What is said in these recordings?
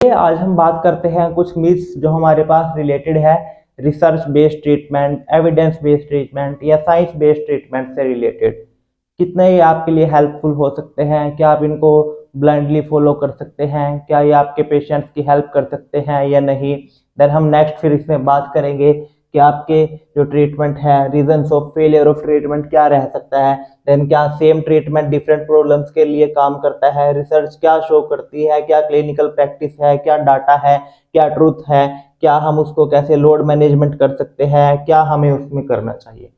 आज हम बात करते हैं कुछ मिथ्स जो हमारे पास रिलेटेड है research based treatment, evidence based treatment या साइंस बेस्ड ट्रीटमेंट से रिलेटेड। कितने ये आपके लिए हेल्पफुल हो सकते हैं? क्या आप इनको ब्लाइंडली फॉलो कर सकते हैं? क्या ये आपके पेशेंट्स की हेल्प कर सकते हैं या नहीं? देन हम नेक्स्ट फिर इसमें बात करेंगे कि आपके जो ट्रीटमेंट है, reasons of failure of treatment क्या रह सकता है। देन क्या सेम ट्रीटमेंट डिफरेंट प्रॉब्लम्स के लिए काम करता है? रिसर्च क्या शो करती है? क्या क्लिनिकल प्रैक्टिस है? क्या डाटा है? क्या ट्रूथ है? क्या हम उसको कैसे लोड मैनेजमेंट कर सकते हैं? क्या हमें उसमें करना चाहिए?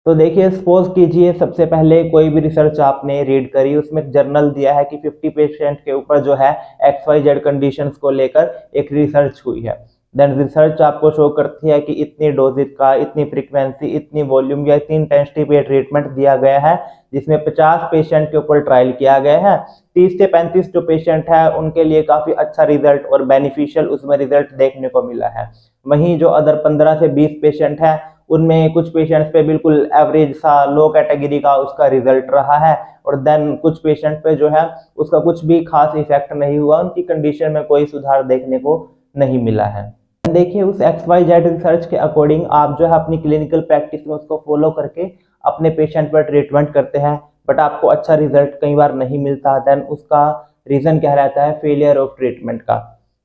तो देखिए, सपोज कीजिए सबसे पहले कोई भी रिसर्च आपने रीड करी, उसमें जर्नल दिया है कि 50 पेशेंट के ऊपर जो है XYZ कंडीशंस को लेकर एक रिसर्च हुई है। देन रिसर्च आपको शो करती है कि इतनी डोजेज का, इतनी फ्रीक्वेंसी, इतनी वॉल्यूम या इतनी इंटेंसिटी पे ट्रीटमेंट दिया गया है, जिसमें 50 पेशेंट के ऊपर ट्रायल किया गया है। 30 से 35 जो पेशेंट है उनके लिए काफी अच्छा रिजल्ट और बेनिफिशियल उसमें रिजल्ट देखने को मिला है। वहीं जो अदर 15 से 20 पेशेंट है, उनमें कुछ पेशेंट्स पे बिल्कुल एवरेज सा लो कैटेगरी का उसका रिजल्ट रहा है, और देन कुछ पेशेंट पे जो है उसका कुछ भी खास इफेक्ट नहीं हुआ, उनकी कंडीशन में कोई सुधार देखने को नहीं मिला है। देखिए, उस XYZ रिसर्च के अकॉर्डिंग आप जो है अपनी क्लिनिकल प्रैक्टिस में उसको फॉलो करके अपने पेशेंट पर ट्रीटमेंट करते हैं, बट आपको अच्छा रिजल्ट कई बार नहीं मिलता। देन उसका रीजन क्या रहता है? फेलियर ऑफ ट्रीटमेंट का।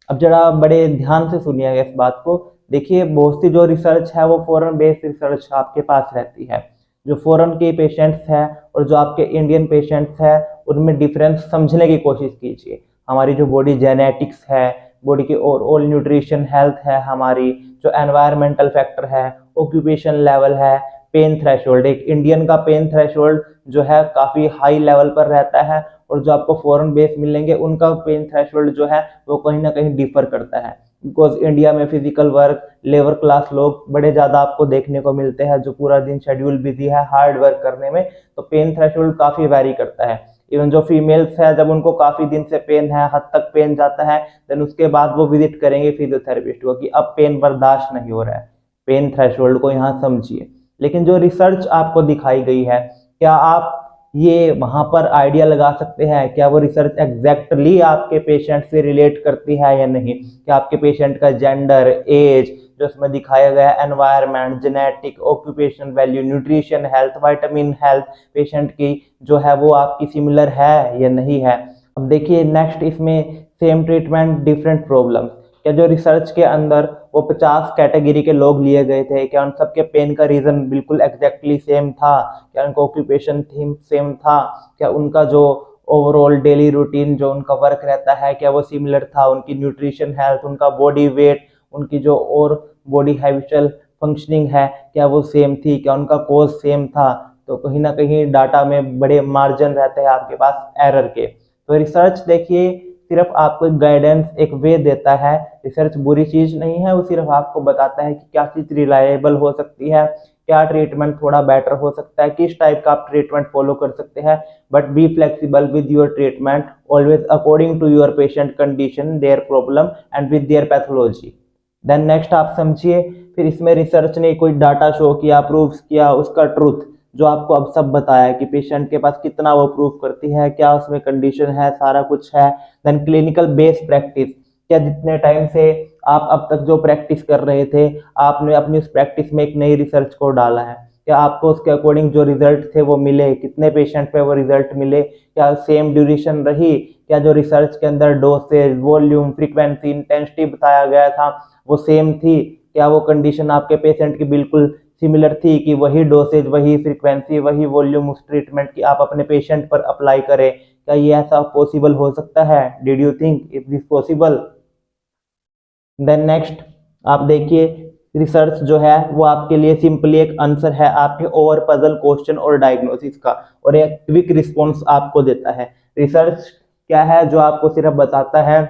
अब जरा बड़े ध्यान से सुनिएगा इस बात को। देखिए, बहुत सी जो रिसर्च है वो फॉरेन बेस्ड रिसर्च आपके पास रहती है। जो फॉरेन के पेशेंट्स हैं और जो आपके इंडियन पेशेंट्स हैं, उनमें डिफरेंस समझने की कोशिश कीजिए। हमारी जो बॉडी जेनेटिक्स है, बॉडी की ओवरऑल न्यूट्रिशन हेल्थ है, हमारी जो एनवायरमेंटल फैक्टर है, ऑक्यूपेशन लेवल है, पेन थ्रेशोल्ड, एक इंडियन का पेन थ्रेशोल्ड जो है काफ़ी हाई लेवल पर रहता है, और जो आपको फॉरेन बेस मिलेंगे उनका पेन थ्रेशोल्ड जो है वो कहीं ना कहीं डिफर करता है। बिकॉज इंडिया में फिजिकल वर्क, लेबर क्लास लोग बड़े ज़्यादा आपको देखने को मिलते हैं, जो पूरा दिन शेड्यूल बिजी है हार्ड वर्क करने में, तो पेन थ्रेशोल्ड काफ़ी वैरी करता है। इवन जो फीमेल्स है, जब उनको काफ़ी दिन से पेन है, हद तक पेन जाता है, देन उसके बाद वो विजिट करेंगे फिजियोथेरेपिस्ट को कि अब पेन बर्दाश्त नहीं हो रहा है। पेन थ्रेशोल्ड को यहाँ समझिए। लेकिन जो रिसर्च आपको दिखाई गई है, क्या आप ये वहां पर आइडिया लगा सकते हैं क्या वो रिसर्च एग्जैक्टली आपके पेशेंट से रिलेट करती है या नहीं? क्या आपके पेशेंट का जेंडर, एज, जो उसमें दिखाया गया है, environment, genetic, occupation value, nutrition health, vitamin health, patient की जो है वो आपकी सिमिलर है या नहीं है? अब देखिए नेक्स्ट, इसमें सेम ट्रीटमेंट डिफरेंट प्रॉब्लम। क्या जो रिसर्च के अंदर वो 50 कैटेगरी के लोग लिए गए थे, क्या उन सबके पेन का रीजन बिल्कुल एग्जैक्टली सेम था? क्या उनका ऑक्यूपेशन थीम सेम था? क्या उनका जो ओवरऑल डेली रूटीन जो उनका वर्क रहता है, क्या वो सिमिलर था? उनकी न्यूट्रिशन हेल्थ, उनका बॉडी वेट, उनकी जो और बॉडी हैबिचुअल फंक्शनिंग है, क्या वो सेम थी? क्या उनका कोज सेम था? तो कहीं ना कहीं डाटा में बड़े मार्जिन रहते हैं आपके पास एरर के। तो रिसर्च देखिए सिर्फ आपको एक गाइडेंस, एक वे देता है। रिसर्च बुरी चीज नहीं है, वो सिर्फ आपको बताता है कि क्या चीज रिलायबल हो सकती है, क्या ट्रीटमेंट थोड़ा बेटर हो सकता है, किस टाइप का आप ट्रीटमेंट फॉलो कर सकते हैं। But be flexible with your treatment, always according to your patient condition, their problem and with their pathology. Then next आप समझिए, फिर इसमें रिसर्च ने कोई डाटा शो किया, प्रूफ किया, उसका ट्रूथ जो आपको अब सब बताया कि पेशेंट के पास कितना वो प्रूफ करती है, क्या उसमें कंडीशन है, सारा कुछ है। देन क्लिनिकल बेस प्रैक्टिस, क्या जितने टाइम से आप अब तक जो प्रैक्टिस कर रहे थे, आपने अपनी उस प्रैक्टिस में एक नई रिसर्च को डाला है, क्या आपको उसके अकॉर्डिंग जो रिजल्ट थे वो मिले? कितने पेशेंट पे वो रिजल्ट मिले? क्या सेम ड्यूरेशन रही? क्या जो रिसर्च के अंदर डोसेज, वॉल्यूम, फ्रीक्वेंसी, इंटेंसिटी बताया गया था वो सेम थी? क्या वो कंडीशन आपके पेशेंट की बिल्कुल सिमिलर थी कि वही डोसेज, वही फ्रीक्वेंसी, वही वॉल्यूम उस ट्रीटमेंट की आप अपने पेशेंट पर अप्लाई करें? क्या ये ऐसा पॉसिबल हो सकता है? Did you think it this possible? Then next आप देखिए, रिसर्च जो है वो आपके लिए सिंपली एक आंसर है आपके ओवर पजल क्वेश्चन और डायग्नोसिस का, और एक क्विक रिस्पॉन्स आपको देता है। रिसर्च क्या है? जो आपको सिर्फ बताता है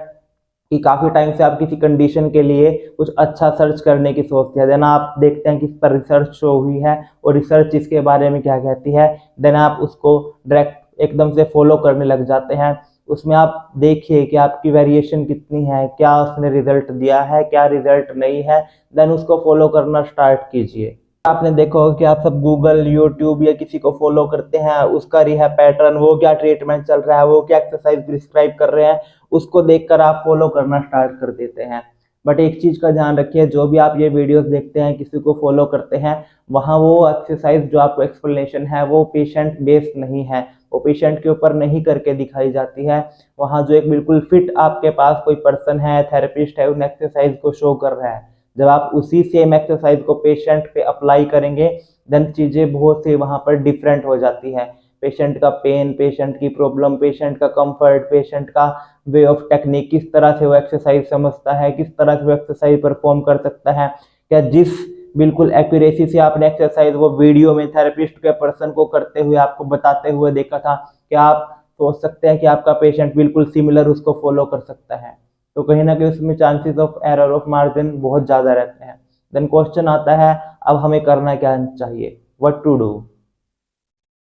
कि काफी टाइम से आप किसी कंडीशन के लिए कुछ अच्छा सर्च करने की सोचते हैं, देन आप देखते हैं कि इस पर रिसर्च शो हुई है और रिसर्च इसके बारे में क्या कहती है, देन आप उसको डायरेक्ट एकदम से फॉलो करने लग जाते हैं। उसमें आप देखिए कि आपकी वेरिएशन कितनी है, क्या उसने रिजल्ट दिया है, क्या रिजल्ट नहीं है, देन उसको फॉलो करना स्टार्ट कीजिए। आपने देखा होगा कि आप सब गूगल, यूट्यूब या किसी को फॉलो करते हैं, उसका रिहैब पैटर्न, वो क्या ट्रीटमेंट चल रहा है, वो क्या एक्सरसाइज प्रिस्क्राइब कर रहे हैं, उसको देखकर आप फॉलो करना स्टार्ट कर देते हैं। बट एक चीज़ का ध्यान रखिए, जो भी आप ये वीडियोस देखते हैं, किसी को फॉलो करते हैं, वहाँ वो एक्सरसाइज जो आपको एक्सप्लेनेशन है वो पेशेंट बेस्ड नहीं है, वो पेशेंट के ऊपर नहीं करके दिखाई जाती है। वहाँ जो एक बिल्कुल फिट आपके पास कोई पर्सन है, थेरेपिस्ट है, उन एक्सरसाइज को शो कर रहा है। जब आप उसी सेम एक्सरसाइज को पेशेंट पे अप्लाई करेंगे, देन चीज़ें बहुत सी वहाँ पर डिफरेंट हो जाती है। पेशेंट का पेन, पेशेंट की प्रॉब्लम, पेशेंट का कंफर्ट, पेशेंट का वे ऑफ टेक्निक, किस तरह से वो एक्सरसाइज समझता है, किस तरह से वो एक्सरसाइज परफॉर्म कर सकता है, क्या जिस बिल्कुल एक्यूरेसी से आपने एक्सरसाइज वो वीडियो में थेरेपिस्ट के पर्सन को करते हुए आपको बताते हुए देखा था, क्या आप सोच सकते हैं कि आपका पेशेंट बिल्कुल सिमिलर उसको फॉलो कर सकता है? तो कहीं ना कहीं उसमें chances of error of margin बहुत ज़्यादा रहते हैं। देन क्वेश्चन आता है, अब हमें करना क्या चाहिए, व्हाट टू डू।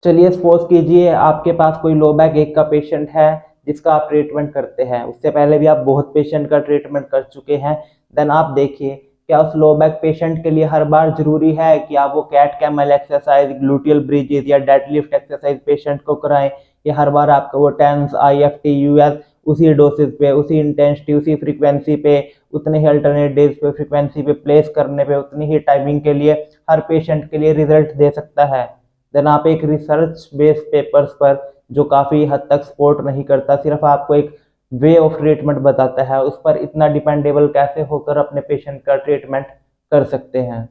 चलिए सपोज कीजिए आपके पास कोई लो बैक एक का पेशेंट है जिसका आप ट्रीटमेंट करते हैं, उससे पहले भी आप बहुत पेशेंट का ट्रीटमेंट कर चुके हैं। देन आप देखिए, क्या उस लो बैक पेशेंट के लिए हर बार जरूरी है कि आप वो cat camel exercise, gluteal bridges या डेडलिफ्ट एक्सरसाइज पेशेंट को कराएं, कि हर बार आपका वो टेंस, IFT, US उसी डोसेज पे, उसी इंटेंसिटी, उसी फ्रीक्वेंसी पे, उतने ही अल्टरनेट डेज पे फ्रीक्वेंसी पे प्लेस करने पे, उतनी ही टाइमिंग के लिए हर पेशेंट के लिए रिजल्ट दे सकता है? देन आप एक रिसर्च बेस्ड पेपर्स पर, जो काफ़ी हद तक सपोर्ट नहीं करता, सिर्फ आपको एक वे ऑफ ट्रीटमेंट बताता है, उस पर इतना डिपेंडेबल कैसे होकर अपने पेशेंट का ट्रीटमेंट कर सकते हैं?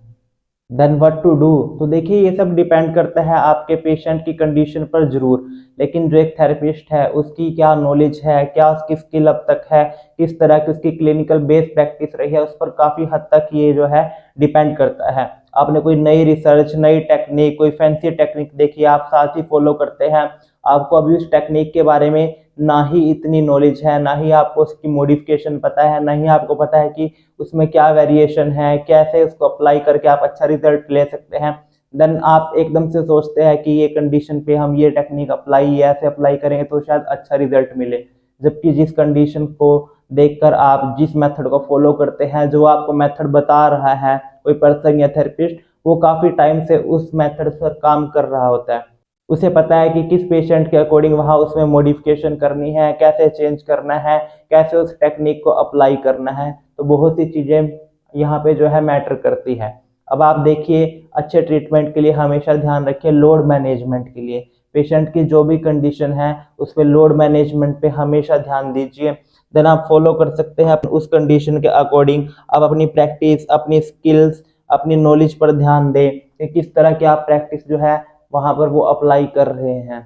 Then what to do. तो देखिए, ये सब डिपेंड करता है आपके पेशेंट की कंडीशन पर जरूर, लेकिन जो एक थेरेपिस्ट है उसकी क्या नॉलेज है, क्या उसकी स्किल अब तक है, किस तरह की उसकी क्लिनिकल बेस्ड प्रैक्टिस रही है, उस पर काफ़ी हद तक ये जो है डिपेंड करता है। आपने कोई नई रिसर्च, नई टेक्निक, कोई फैंसी टेक्निक देखी, आप साथ ही फॉलो करते हैं, आपको अभी उस टेक्निक के बारे में ना ही इतनी नॉलेज है, ना ही आपको उसकी मॉडिफिकेशन पता है, ना ही आपको पता है कि उसमें क्या वेरिएशन है, कैसे उसको अप्लाई करके आप अच्छा रिजल्ट ले सकते हैं। देन आप एकदम से सोचते हैं कि ये कंडीशन पे हम ये टेक्निक अप्लाई, ऐसे अप्लाई करेंगे तो शायद अच्छा रिजल्ट मिले। जबकि जिस कंडीशन को देखकर आप जिस मेथड को फॉलो करते हैं, जो आपको मेथड बता रहा है कोई पर्सन या थेरेपिस्ट, वो काफ़ी टाइम से उस मेथड पर काम कर रहा होता है। उसे पता है कि किस पेशेंट के अकॉर्डिंग वहाँ उसमें मॉडिफिकेशन करनी है, कैसे चेंज करना है, कैसे उस टेक्निक को अप्लाई करना है। तो बहुत सी चीज़ें यहाँ पे जो है मैटर करती है। अब आप देखिए, अच्छे ट्रीटमेंट के लिए हमेशा ध्यान रखिए लोड मैनेजमेंट के लिए, पेशेंट की जो भी कंडीशन है उस पर लोड मैनेजमेंट पे हमेशा ध्यान दीजिए। देन आप फॉलो कर सकते हैं उस कंडीशन के अकॉर्डिंग, आप अपनी प्रैक्टिस, अपनी स्किल्स, अपनी नॉलेज पर ध्यान दें कि किस तरह की आप प्रैक्टिस जो है वहाँ पर वो अप्लाई कर रहे हैं।